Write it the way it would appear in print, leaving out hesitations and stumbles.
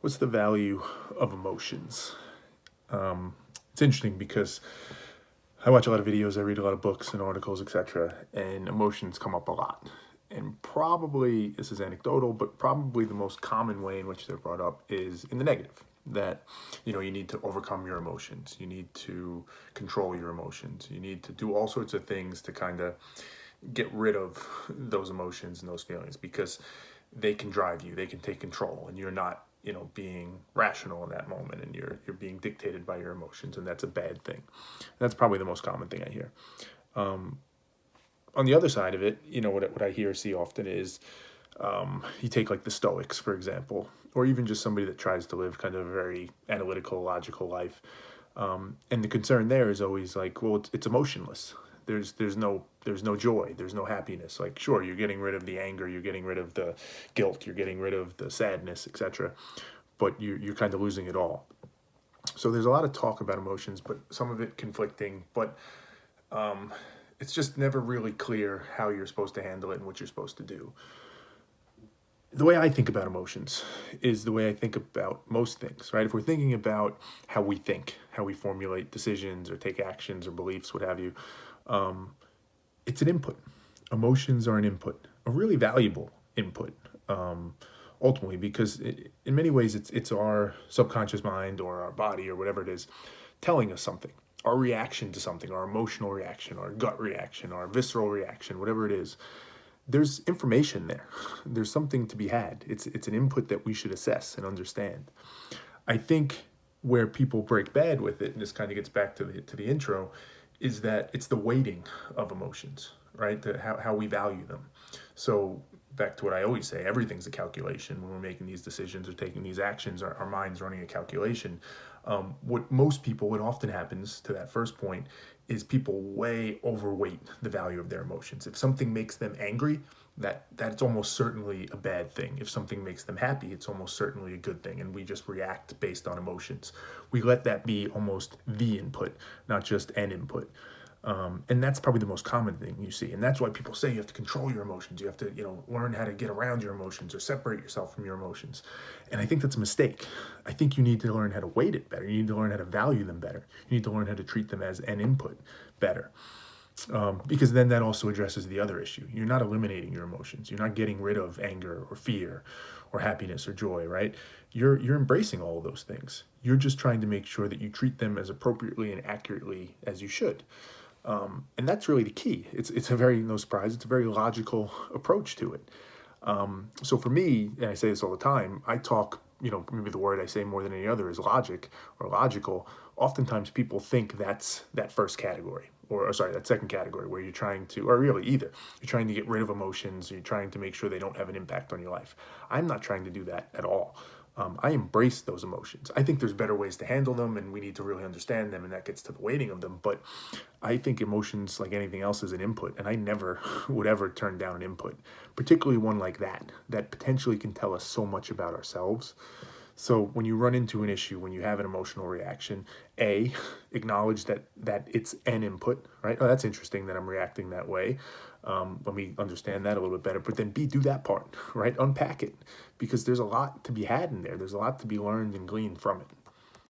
what's the value of emotions? It's interesting because I watch a lot of videos, I read a lot of books and articles, etc., and emotions come up a lot. And probably, this is anecdotal, but probably the most common way in which they're brought up is in the negative. That, you need to overcome your emotions. You need to control your emotions. You need to do all sorts of things to kind of get rid of those emotions and those feelings because they can drive you, they can take control, and you're not, being rational in that moment, and you're being dictated by your emotions, and that's a bad thing. That's probably the most common thing I hear. On the other side of it, what I hear see often is you take like the Stoics, for example, or even just somebody that tries to live kind of a very analytical, logical life. And the concern there is always like, well, it's emotionless. There's no joy, there's no happiness. Like, sure, you're getting rid of the anger, you're getting rid of the guilt, you're getting rid of the sadness, etc. But you're kind of losing it all. So there's a lot of talk about emotions, but some of it conflicting. But it's just never really clear how you're supposed to handle it and what you're supposed to do. The way I think about emotions is the way I think about most things, right? If we're thinking about how we think, how we formulate decisions or take actions or beliefs, what have you, it's an input. Emotions are an input, a really valuable input, ultimately, because in many ways it's our subconscious mind or our body or whatever it is telling us something. Our reaction to something, our emotional reaction, our gut reaction, our visceral reaction, whatever it is, there's information there. There's something to be had. It's an input that we should assess and understand. I think where people break bad with it, and this kind of gets back to the intro, is that it's the weighting of emotions, right? How we value them. So back to what I always say, everything's a calculation. When we're making these decisions or taking these actions, our mind's running a calculation. What often happens to that first point is people way overweight the value of their emotions. If something makes them angry, that's almost certainly a bad thing. If something makes them happy, it's almost certainly a good thing. And we just react based on emotions. We let that be almost the input, not just an input. And that's probably the most common thing you see. And that's why people say you have to control your emotions. You have to, learn how to get around your emotions or separate yourself from your emotions. And I think that's a mistake. I think you need to learn how to weight it better. You need to learn how to value them better. You need to learn how to treat them as an input better. Because then that also addresses the other issue. You're not eliminating your emotions. You're not getting rid of anger or fear or happiness or joy, right? You're embracing all of those things. You're just trying to make sure that you treat them as appropriately and accurately as you should. And that's really the key. It's a very, no surprise, it's a very logical approach to it. So for me, and I say this all the time, I talk, maybe the word I say more than any other is logic or logical. Oftentimes people think that's that first category, or sorry, that second category where you're trying to, or really either, you're trying to get rid of emotions, or you're trying to make sure they don't have an impact on your life. I'm not trying to do that at all. I embrace those emotions. I think there's better ways to handle them, and we need to really understand them, and that gets to the weighting of them. But I think emotions, like anything else, is an input, and I never would ever turn down an input, particularly one like that potentially can tell us so much about ourselves. So when you run into an issue, when you have an emotional reaction, acknowledge that it's an input, right? Oh, that's interesting that I'm reacting that way. Let me understand that a little bit better. But then B, do that part, right? Unpack it, because there's a lot to be had in there. There's a lot to be learned and gleaned from it.